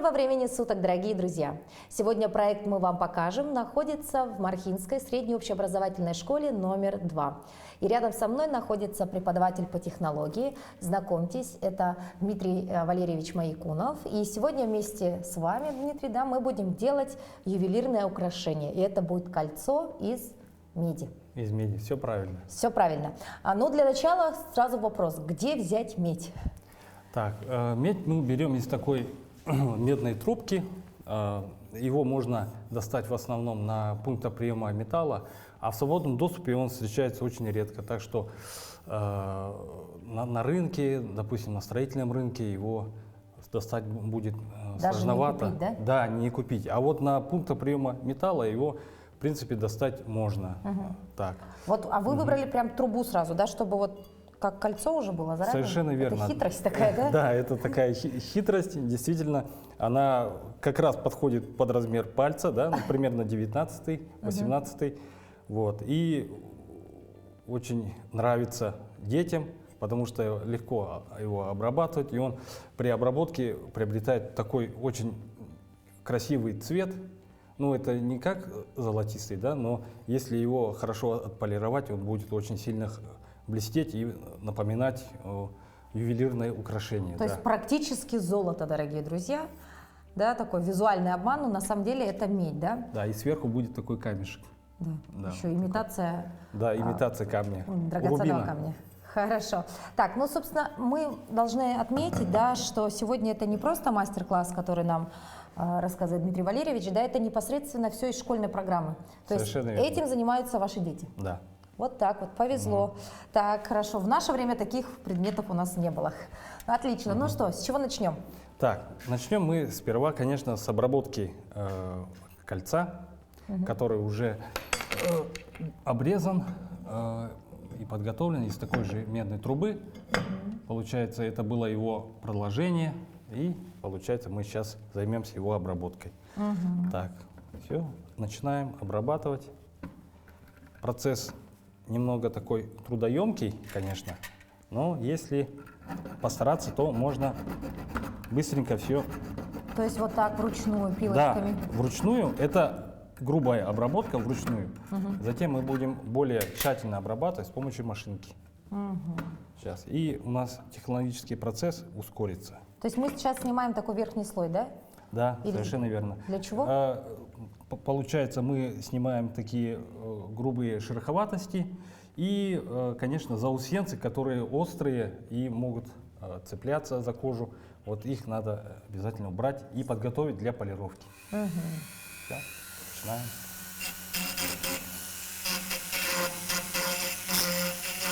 Доброго времени суток, дорогие друзья! Сегодня проект «Мы вам покажем» находится в Мархинской средней общеобразовательной школе номер 2. И рядом со мной находится преподаватель по технологии. Знакомьтесь, это Дмитрий Валерьевич Маякунов. И сегодня вместе с вами, Дмитрий, мы будем делать ювелирное украшение. И это будет кольцо из меди. Из меди, все правильно. Все правильно. Но для начала сразу вопрос, где взять медь? Так, медь мы берем из такой медной трубки. Его можно достать в основном на пунктах приема металла, а в свободном доступе он встречается очень редко. Так что на рынке, допустим, на строительном рынке его достать будет даже сложновато. Не купить, да? Да, не купить. А вот на пунктах приема металла его, в принципе, достать можно. Так. Вот, а вы выбрали прям трубу сразу, да, чтобы вот как кольцо уже было заранее? Совершенно верно. Это хитрость такая, да? Да, это такая хитрость. Действительно, она как раз подходит под размер пальца, да, примерно 19-й, 18-й. Вот. И очень нравится детям, потому что легко его обрабатывать. И он при обработке приобретает такой очень красивый цвет. Ну, это не как золотистый, да, но если его хорошо отполировать, он будет очень сильно блестеть и напоминать ювелирное украшение. То есть практически золото, дорогие друзья, да, такой визуальный обман, но на самом деле это медь, да? Да, и сверху будет такой камешек. Да, Да. еще имитация. Да, имитация камня. Драгоценного рубина. камня. Хорошо. Так, ну, собственно, мы должны отметить, да, что сегодня это не просто мастер-класс, который нам рассказывает Дмитрий Валерьевич, да, это непосредственно все из школьной программы. То Совершенно есть верно. этим занимаются ваши дети. Да. Вот так вот, повезло. Так, хорошо. В наше время таких предметов у нас не было. Отлично. Ну что, с чего начнем? Так, начнем мы сперва, конечно, с обработки кольца, который уже обрезан и подготовлен из такой же медной трубы. Получается, это было его продолжение, и получается, мы сейчас займемся его обработкой. Так, все, начинаем обрабатывать. Процесс немного такой трудоемкий, конечно, но если постараться, то можно быстренько все. То есть вот так вручную, Да, пилочками? вручную. Это грубая обработка вручную. Затем мы будем более тщательно обрабатывать с помощью машинки. Сейчас. И у нас технологический процесс ускорится. То есть мы сейчас снимаем такой верхний слой, да? Да, Или совершенно верно. для чего? Получается, мы снимаем такие грубые шероховатости и, конечно, заусенцы, которые острые и могут цепляться за кожу. Вот их надо обязательно убрать и подготовить для полировки. Все, начинаем.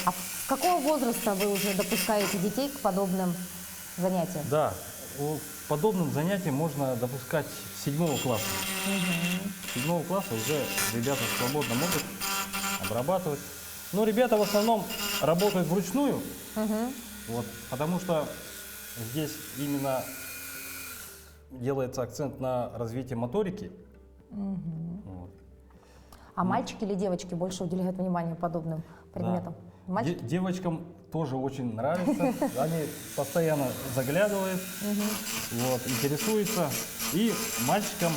А с какого возраста вы уже допускаете детей к подобным занятиям? Да, к подобным занятиям можно допускать с 7 класса. С 7 класса уже ребята свободно могут обрабатывать. Но ребята в основном работают вручную, вот, потому что здесь именно делается акцент на развитие моторики. Вот. А мальчики или девочки больше уделяют внимание подобным предметам? Да. Мальчики? Девочкам тоже очень нравится, они постоянно заглядывают, вот, интересуются. И мальчикам,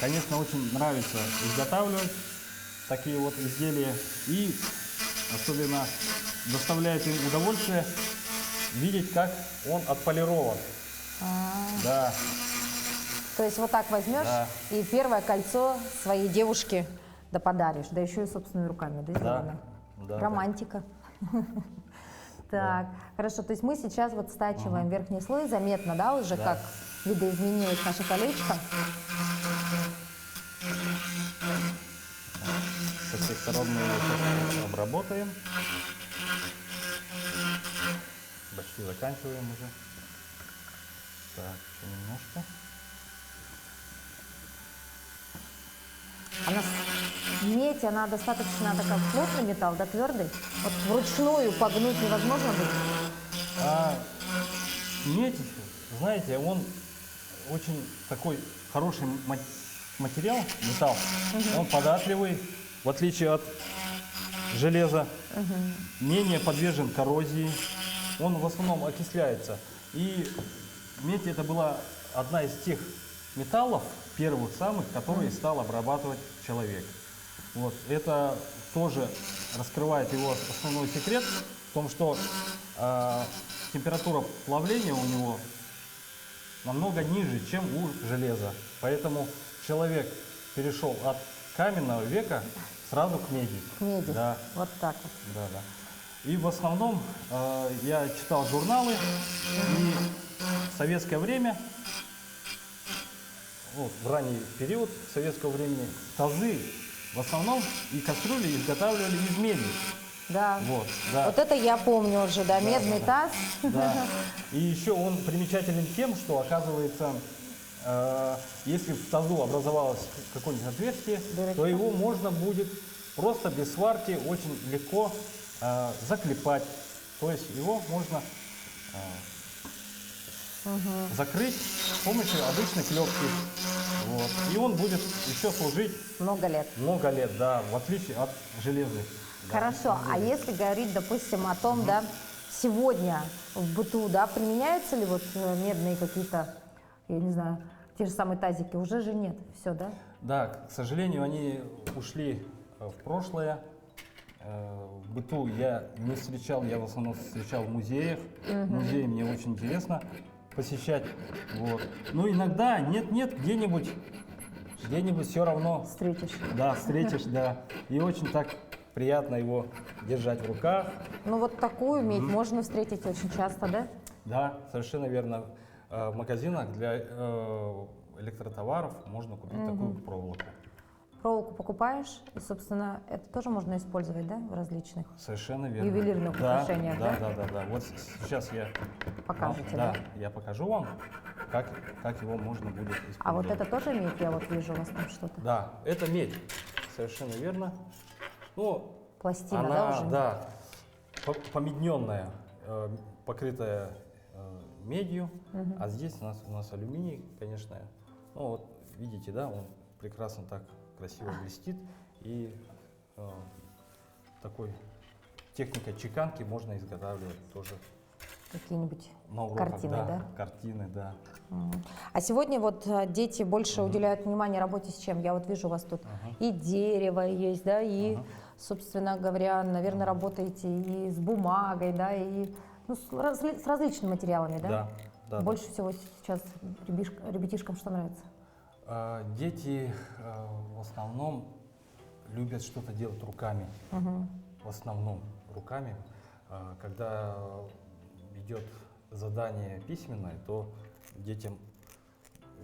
конечно, очень нравится изготавливать такие вот изделия. И особенно доставляет им удовольствие видеть, как он отполирован. Да. То есть вот так возьмешь и первое кольцо своей девушке да подаришь, да еще и собственными руками, да, сделано? Да, романтика. Так, хорошо, то есть мы сейчас вот стачиваем верхний слой, заметно, да, уже как видоизменилось наше колечко. Со всех сторон мы его обработаем. Почти заканчиваем уже. Так, еще немножко. Медь, она достаточно такая плотный металл, да, твердый? Вот вручную погнуть невозможно будет? Медь, знаете, он очень такой хороший материал, металл. Он податливый, в отличие от железа, менее подвержен коррозии. Он в основном окисляется. И медь это была одна из тех металлов, первых самых, которые стал обрабатывать человек. Вот. Это тоже раскрывает его основной секрет в том, что температура плавления у него намного ниже, чем у железа. Поэтому человек перешел от каменного века сразу к меди. К меди. Да. Вот так вот. Да, да. И в основном я читал журналы, и в советское время, вот, в ранний период советского времени, тазы в основном и кастрюли изготавливали из меди. Да. Вот, да. Вот это я помню уже, да, медный таз. Да. И еще он примечателен тем, что, оказывается, если в тазу образовалось какое-нибудь отверстие, Дырочка. то его можно будет просто без сварки очень легко заклепать. То есть его можно закрыть с помощью обычной клепки. Вот. И он будет еще служить Много лет. много лет, да, в отличие от железа. Да. Хорошо, а если говорить, допустим, о том, да, сегодня в быту, да, применяются ли вот медные какие-то, я не знаю, те же самые тазики? Уже же нет, все, да? Да, к сожалению, они ушли в прошлое. В быту я не встречал, я в основном встречал в музеях. Музеи мне очень интересно посещать. Вот. Но иногда нет-нет, где-нибудь все равно, Встретишь. да, встретишь, да. И очень так приятно его держать в руках. Ну вот такую медь можно встретить очень часто, да? Да, совершенно верно. В магазинах для электротоваров можно купить такую проволоку. Проволоку покупаешь, и, собственно, это тоже можно использовать, да, в различных Совершенно верно. ювелирных Да, украшениях, да? да. Вот сейчас я Покажете, да, да? я покажу вам, как его можно будет использовать. А вот это тоже медь, я вот вижу у вас там что-то. Да, это медь, совершенно верно. Ну, Пластина, она, да, уже? да, помедненная, покрытая медью, а здесь у нас алюминий, конечно. Ну вот, видите, да, он прекрасно так красиво блестит, и такой техникой чеканки можно изготавливать тоже Какие-нибудь на уроках. картины, да? Картины, да. А сегодня вот дети больше уделяют внимание работе с чем? Я вот вижу у вас тут и дерево есть, да, и, собственно говоря, наверное, работаете и с бумагой, да, и ну, с различными материалами, да? Да. Больше всего сейчас ребятишкам что нравится? Дети в основном любят что-то делать руками. В основном руками. Когда идет задание письменное, то детям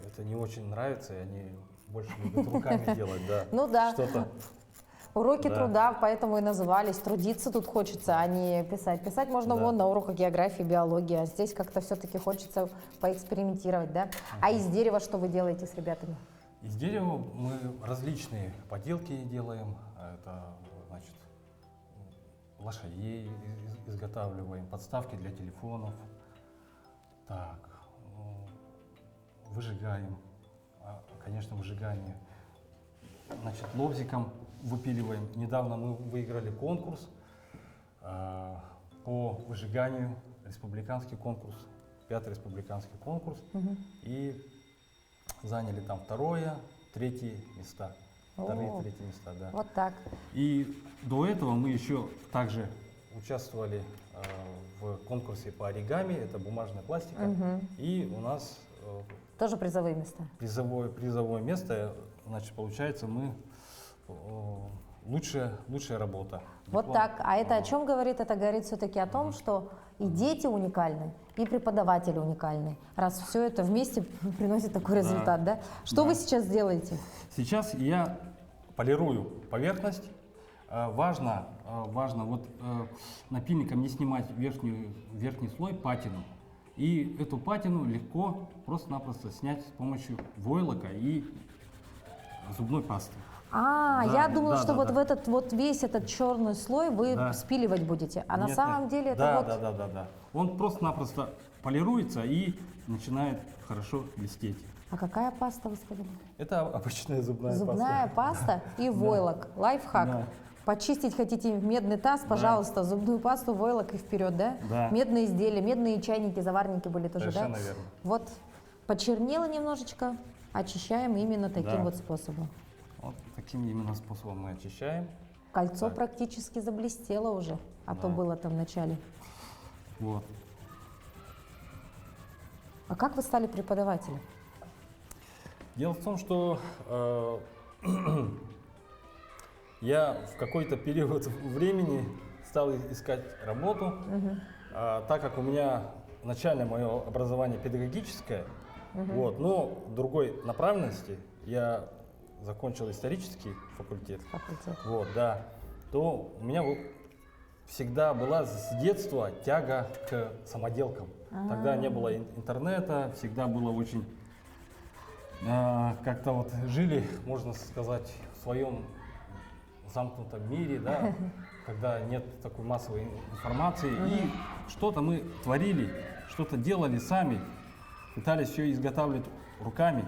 это не очень нравится, и они больше любят руками делать, да. Ну да. Что-то. Уроки Да. труда, поэтому и назывались. Трудиться тут хочется, а не писать. Писать можно вон на уроках географии, биологии, а здесь как-то все-таки хочется поэкспериментировать, да? А из дерева что вы делаете с ребятами? Из дерева мы различные поделки делаем. Это, значит, лошадей изготавливаем, подставки для телефонов. Так, выжигаем. Конечно, выжигание. Значит, лобзиком выпиливаем. Недавно мы выиграли конкурс по выжиганию, республиканский конкурс, 5-й республиканский конкурс. И заняли там 2-е, 3-е места. 2-е, 3-е места, да. Вот так. И до этого мы еще также участвовали в конкурсе по оригами, это бумажная пластика. И у нас Тоже призовые места. призовое место, значит, получается, мы лучшая работа. Вот Диплом. так. А это о чем говорит? Это говорит все-таки о том, что и дети уникальны, и преподаватели уникальны, раз все это вместе приносит такой результат, да? Что вы сейчас делаете? Сейчас я полирую поверхность. Важно вот напильником не снимать верхний слой, патину. И эту патину легко просто-напросто снять с помощью войлока и зубной пасты. А, Да, я думала, да, что да, вот да. в этот вот весь этот черный слой вы Да. спиливать будете, а на Нет, самом нет. деле это да, вот... Да. Он просто-напросто полируется и начинает хорошо блестеть. А какая паста вы сказали? Это обычная зубная Зубная паста и войлок. Лайфхак. Да. Почистить хотите медный таз, пожалуйста, зубную пасту, войлок и вперед, да? Да. Медные изделия, медные чайники, заварники были тоже, Совершенно да? верно. Вот почернело немножечко, очищаем именно таким Да. вот способом. Вот таким именно способом мы очищаем. Кольцо Так. практически заблестело уже, а то Да. было там в начале. Вот. А как вы стали преподавателем? Дело в том, что я в какой-то период времени стал искать работу, так как у меня начальное мое образование педагогическое, вот, но другой направленности, я закончил исторический факультет, вот, да, то у меня всегда была с детства тяга к самоделкам. Тогда не было интернета, всегда было очень как-то вот жили, можно сказать, в своем замкнутом мире, да, когда нет такой массовой информации, и что-то мы творили, что-то делали сами, пытались все изготавливать руками,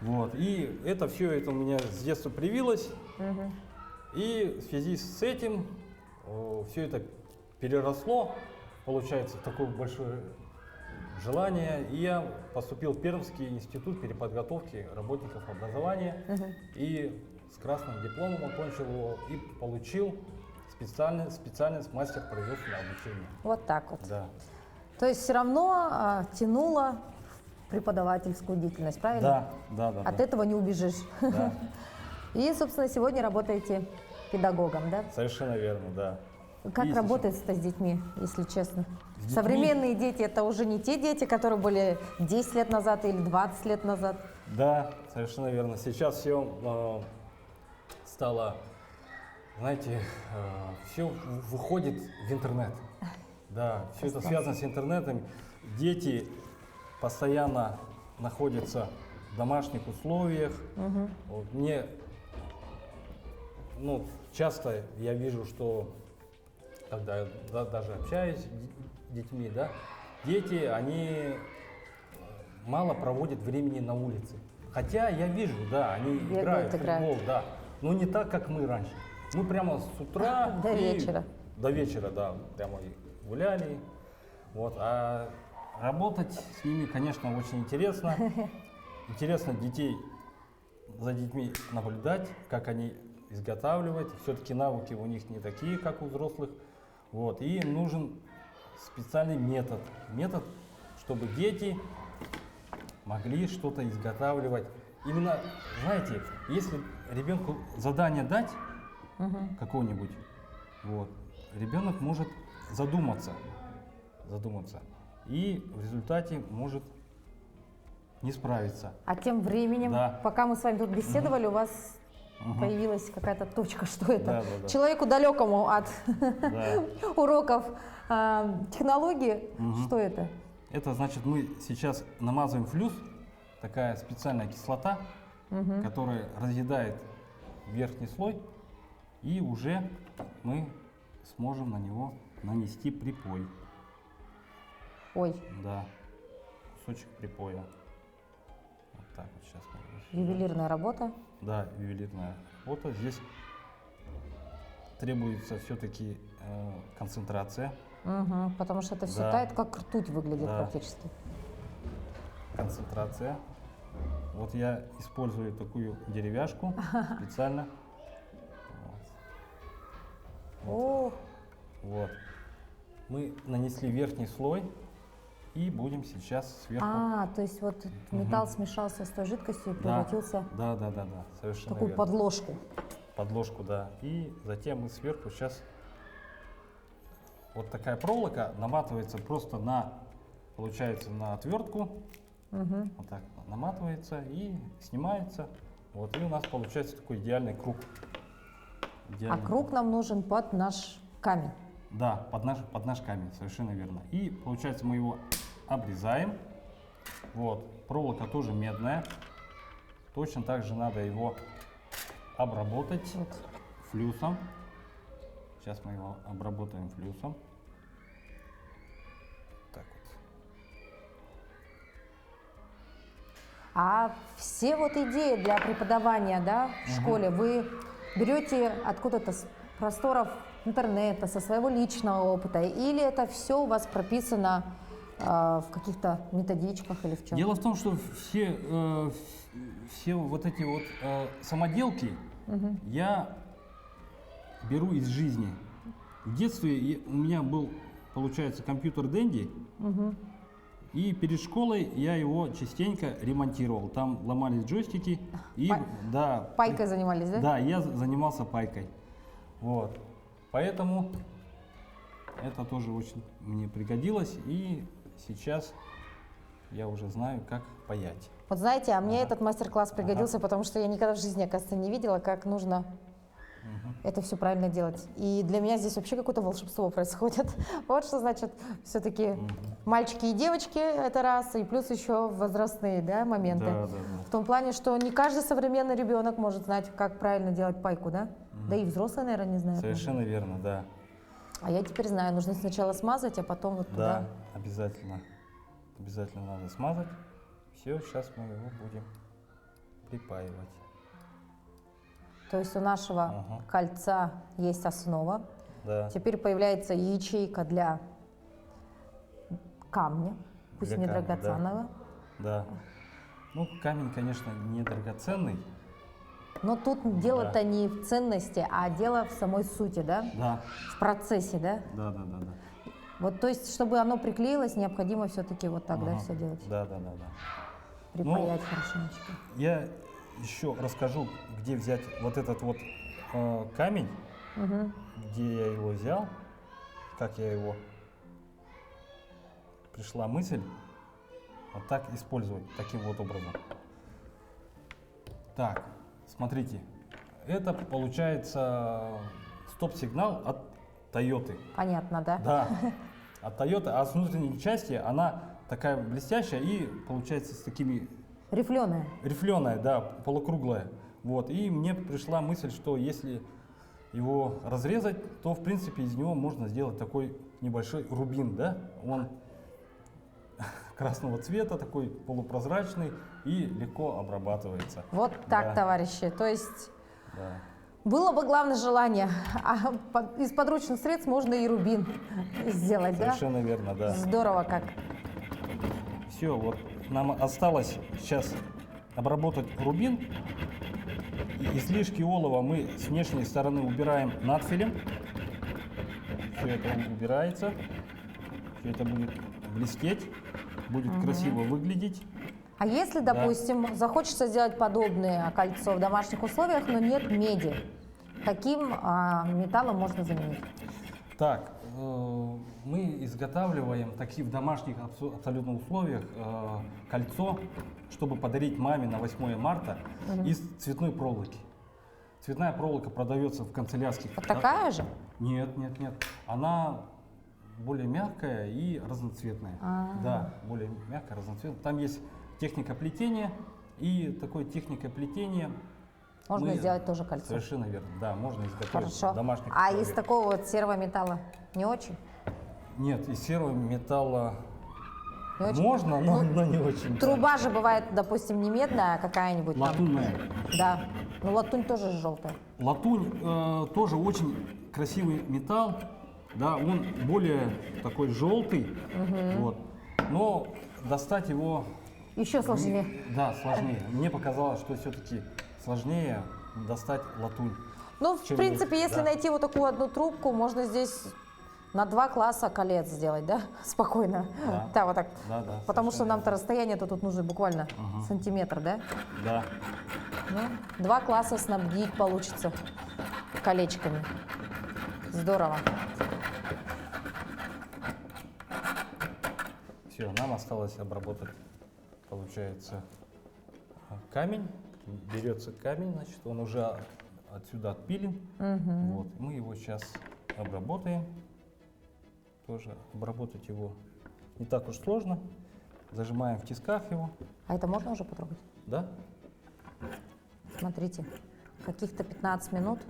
вот, и это все это у меня с детства привилось, и в связи с этим все это переросло, получается, в такое большое желание, и я поступил в Пермский институт переподготовки работников образования, и с красным дипломом окончил его, и получил специальность мастер производственного обучения. Вот так вот. Да. То есть все равно тянуло в преподавательскую деятельность, правильно? Да. От этого не убежишь. Да. И, собственно, сегодня работаете педагогом, да? Совершенно верно, да. Как И работается-то с детьми, если честно? С детьми? Современные дети — это уже не те дети, которые были 10 лет назад или 20 лет назад. Да, совершенно верно. Сейчас все стало, знаете, все выходит в интернет. Да, все это связано с интернетом. Дети постоянно находятся в домашних условиях. Вот мне, часто я вижу, что когда я даже общаюсь с детьми, да, дети, они мало проводят времени на улице. Хотя я вижу, да, они играют в футбол, да, но не так, как мы раньше. Мы прямо с утра До вечера. До вечера, да, прямо и гуляли. Вот, а работать с ними, конечно, очень интересно. Интересно за детьми наблюдать, как они изготавливают. Все-таки навыки у них не такие, как у взрослых. Вот, и нужен специальный метод, чтобы дети могли что-то изготавливать. Именно, знаете, если ребенку задание дать какое-нибудь, вот, ребенок может задуматься, и в результате может не справиться. А тем временем, Да. пока мы с вами тут беседовали, у вас появилась какая-то точка, что это? Да. Человеку далекому от Да. уроков технологии, что это? Это значит, мы сейчас намазываем флюс, такая специальная кислота, которая разъедает верхний слой, и уже мы сможем на него нанести припой. Ой, Да, кусочек припоя. Вот так вот сейчас. мы- ювелирная работа. Да, ювелирная работа. Здесь требуется все-таки концентрация. Потому что это все Да. тает, как ртуть выглядит Да. практически. Концентрация. Вот я использую такую деревяшку специально. О, Вот. Мы нанесли верхний слой и будем сейчас сверху. то есть вот металл смешался с той жидкостью и Да, превратился да, совершенно в такую верно. подложку. Подложку, да. И затем мы сверху сейчас вот такая проволока наматывается просто получается, на отвертку. Вот так наматывается и снимается. Вот, и у нас получается такой идеальный круг. А Идеальный круг нам нужен под наш камень. Да, под наш камень, совершенно верно. И получается мы его обрезаем. Вот, проволока тоже медная. Точно так же надо его обработать Вот. флюсом. Сейчас мы его обработаем флюсом. Так вот. А все вот идеи для преподавания, да, в школе вы берете откуда-то с просторов интернета, со своего личного опыта, или это все у вас прописано в каких-то методичках или в чем? Дело в том, что все вот эти вот самоделки я беру из жизни. В детстве у меня был, получается, компьютер Dendy, и перед школой я его частенько ремонтировал. Там ломались джойстики, и да. Пайкой занимались, да? Да, я занимался пайкой. Вот. Поэтому это тоже очень мне пригодилось, и сейчас я уже знаю, как паять. Вот знаете, а мне этот мастер-класс пригодился, потому что я никогда в жизни, оказывается, не видела, как нужно это все правильно делать. И для меня здесь вообще какое-то волшебство происходит. Вот что значит все-таки мальчики и девочки, это раз, и плюс еще возрастные, да, моменты. Да. В том плане, что не каждый современный ребенок может знать, как правильно делать пайку, да? Да и взрослые, наверное, не знают. Совершенно верно, да. А я теперь знаю, нужно сначала смазать, а потом вот Да, туда. обязательно. Обязательно надо смазать. Все, сейчас мы его будем припаивать. То есть у нашего кольца есть основа. Да. Теперь появляется ячейка для камня, пусть Для не камня, драгоценного. Да. Ну, камень, конечно, не драгоценный. Но тут дело-то не в ценности, а дело в самой сути, да? Да. В процессе, да? Да. Вот, то есть, чтобы оно приклеилось, необходимо все-таки вот так, да, все делать. Да. Припаять хорошенечко. Я еще расскажу, где взять вот этот вот камень, где я его взял, как я его, пришла мысль вот так использовать, таким вот образом. Так, смотрите, это получается стоп-сигнал от Toyota. Понятно, да? Да, от Toyota, а с внутренней части она такая блестящая и получается с такими Рифленая. рифленая, да, полукруглая. Вот. И мне пришла мысль, что если его разрезать, то в принципе из него можно сделать такой небольшой рубин, да? Он красного цвета, такой полупрозрачный и легко обрабатывается. Вот так, Да. товарищи. То есть Да. было бы главное желание, а из подручных средств можно и рубин сделать, да? Совершенно верно, да. Здорово как. Все, вот нам осталось сейчас обработать рубин. И излишки олова мы с внешней стороны убираем надфилем. Все это убирается. Все это будет блестеть, будет красиво выглядеть. А если, Да. допустим, захочется сделать подобное кольцо в домашних условиях, но нет меди, каким металлом можно заменить? Так, мы изготавливаем такие в домашних абсолютно условиях кольцо, чтобы подарить маме на 8 марта из цветной проволоки. Цветная проволока продается в канцелярских. Вот такая же? Нет. Она более мягкая и разноцветная. Да, более мягкая, разноцветная. Там есть техника плетения, и такой техникой плетения Можно мы- сделать тоже кольцо. Совершенно верно, да, можно изготовить Хорошо. в домашних А условиях. из такого вот серого металла не очень? Нет, из серого металла Не очень? можно, но не очень. Труба же бывает, допустим, не медная, а какая-нибудь там. Латунная. Да. Ну латунь тоже желтая. Латунь тоже очень красивый металл, да, он более такой желтый, вот, но достать его, Еще сложнее. да, сложнее. Мне показалось, что все-таки сложнее достать латунь. Ну, в Чем принципе, есть, если да. найти вот такую одну трубку, можно здесь на 2 класса колец сделать, да? Спокойно. Да. Да, вот так. Да, Потому что совершенно нам-то расстояние-то тут нужно буквально сантиметр, да? Да. Ну, 2 класса снабдить получится колечками. Здорово. Все, нам осталось обработать, получается, камень. Берется камень, значит, он уже отсюда отпилен. Вот, мы его сейчас обработаем. Тоже обработать его не так уж сложно. Зажимаем в тисках его, А это можно уже потрогать? да? Смотрите, каких-то 15 минут,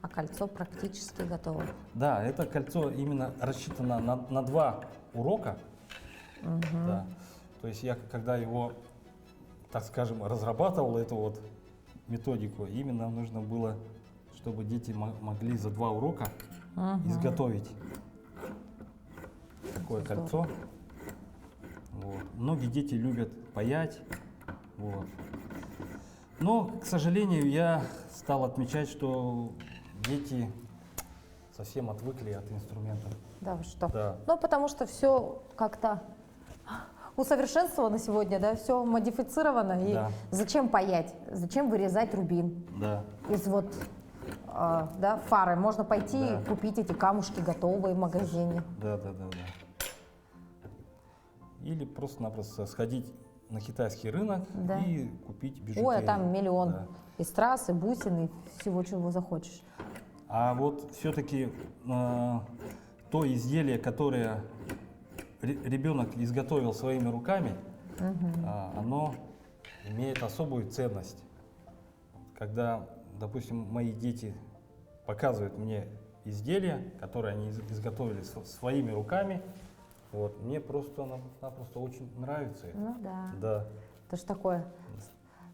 а кольцо практически готово. Да, это кольцо именно рассчитано на 2 урока. Да. То есть я, когда его, так скажем, разрабатывал, эту вот методику, именно нужно было, чтобы дети могли за 2 урока изготовить такое кольцо. Вот. Многие дети любят паять. Вот. Но, к сожалению, я стал отмечать, что дети совсем отвыкли от инструментов. Да, вы что? Да. Ну, потому что все как-то усовершенствовано сегодня, да, все модифицировано. И Да. зачем паять? Зачем вырезать рубин? Да. Из вот да, фары. Можно пойти Да. и купить эти камушки готовые в магазине. Да. Или просто-напросто сходить на китайский рынок Да. и купить бижутерию. Ой, а там миллион Да. и страз, и бусин, и всего, чего захочешь. А вот все-таки то изделие, которое ребенок изготовил своими руками, оно имеет особую ценность. Когда, допустим, мои дети показывают мне изделия, которые они изготовили своими руками, вот, мне просто-напросто очень нравится это. Ну да. Да. Это же такое,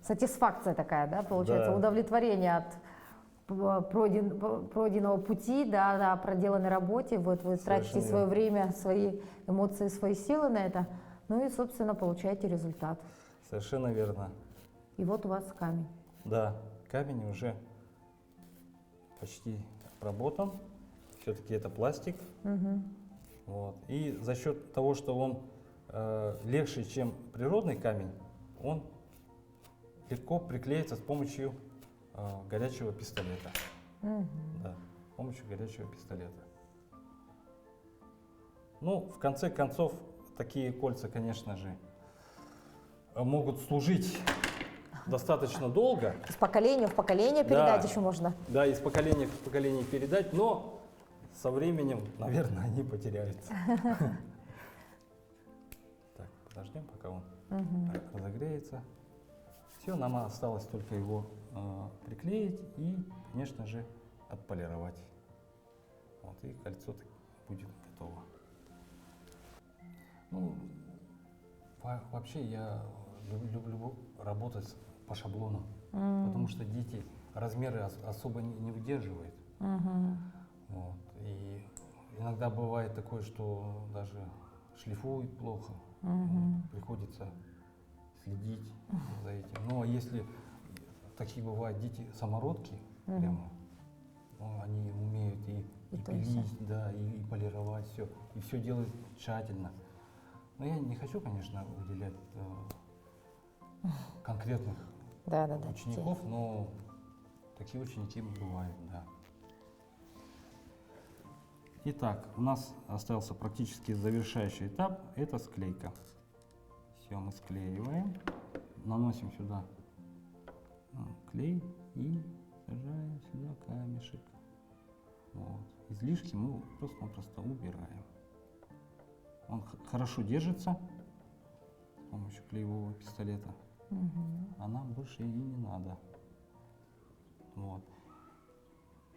сатисфакция такая, да, получается, Да. удовлетворение от пройденного пути, да, о проделанной работе. Вот вы тратите Совершенно свое верно. время, свои эмоции, свои силы на это, ну и, собственно, получаете результат. Совершенно верно. И вот у вас камень. Да, камень уже почти обработан. Все-таки это пластик. Вот. И за счет того, что он легче, чем природный камень, он легко приклеится с помощью горячего пистолета. Да, с помощью горячего пистолета. Ну, в конце концов, такие кольца, конечно же, могут служить достаточно долго. Из поколения в поколение передать еще можно. Да, из поколения в поколение передать, но со временем, наверное, они потеряются. Так, подождем, пока он разогреется. Все, нам осталось только его приклеить и, конечно же, отполировать. Вот, и кольцо будет готово. Ну, вообще я люблю работать по шаблонам, потому что дети размеры особо не выдерживают. Вот. И иногда бывает такое, что даже шлифуют плохо, приходится следить за этим. Но если такие бывают дети самородки, прямо, ну, они умеют и то, и пилить, да, и полировать все, и все делают тщательно. Но я не хочу, конечно, выделять конкретных Да. учеников, но такие ученики бывают, да. Итак, у нас остался практически завершающий этап, это склейка. Все, мы склеиваем, наносим сюда клей и сажаем сюда камешек. Вот. Излишки мы просто-напросто убираем. Он хорошо держится с помощью клеевого пистолета, а нам больше и не надо. Вот.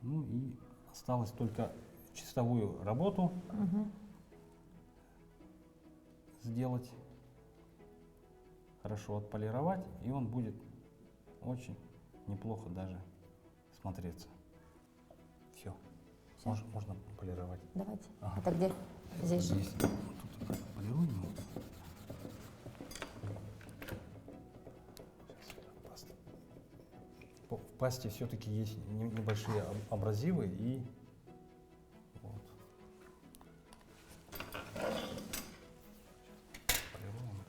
Ну и осталось только чистовую работу сделать, хорошо отполировать, и он будет очень неплохо даже смотреться. Все, Всё? можно полировать. Давайте. Ага. Это где? Здесь же. Здесь. Тут так полируем его. Сейчас сюда паста. В пасте все-таки есть небольшие абразивы и вот. Полируем.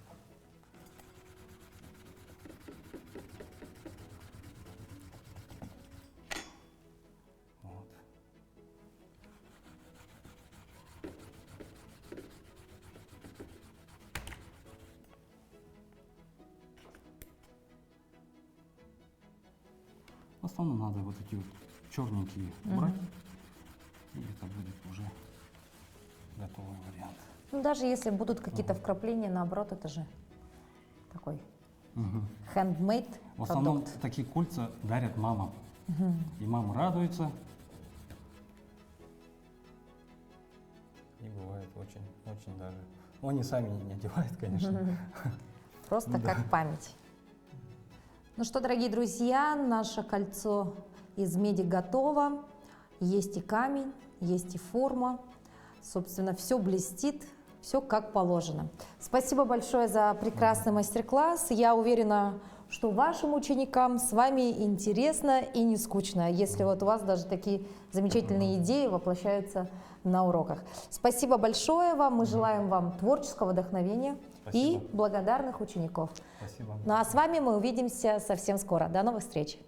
Вот. В основном надо вот эти вот черненькие убрать, и это будет уже готовый вариант. Ну, даже если будут какие-то вкрапления, наоборот, это же такой handmade В основном продукт. такие кольца дарят мамам, и мама радуется, и бывает очень даже. Ну, они сами не одевают, конечно. Просто как память. Ну что, дорогие друзья, наше кольцо из меди готово. Есть и камень, есть и форма. Собственно, все блестит, все как положено. Спасибо большое за прекрасный мастер-класс. Я уверена, что вашим ученикам с вами интересно и не скучно, если вот у вас даже такие замечательные идеи воплощаются на уроках. Спасибо большое вам. Мы желаем вам творческого вдохновения и благодарных учеников. Спасибо. Ну а с вами мы увидимся совсем скоро. До новых встреч!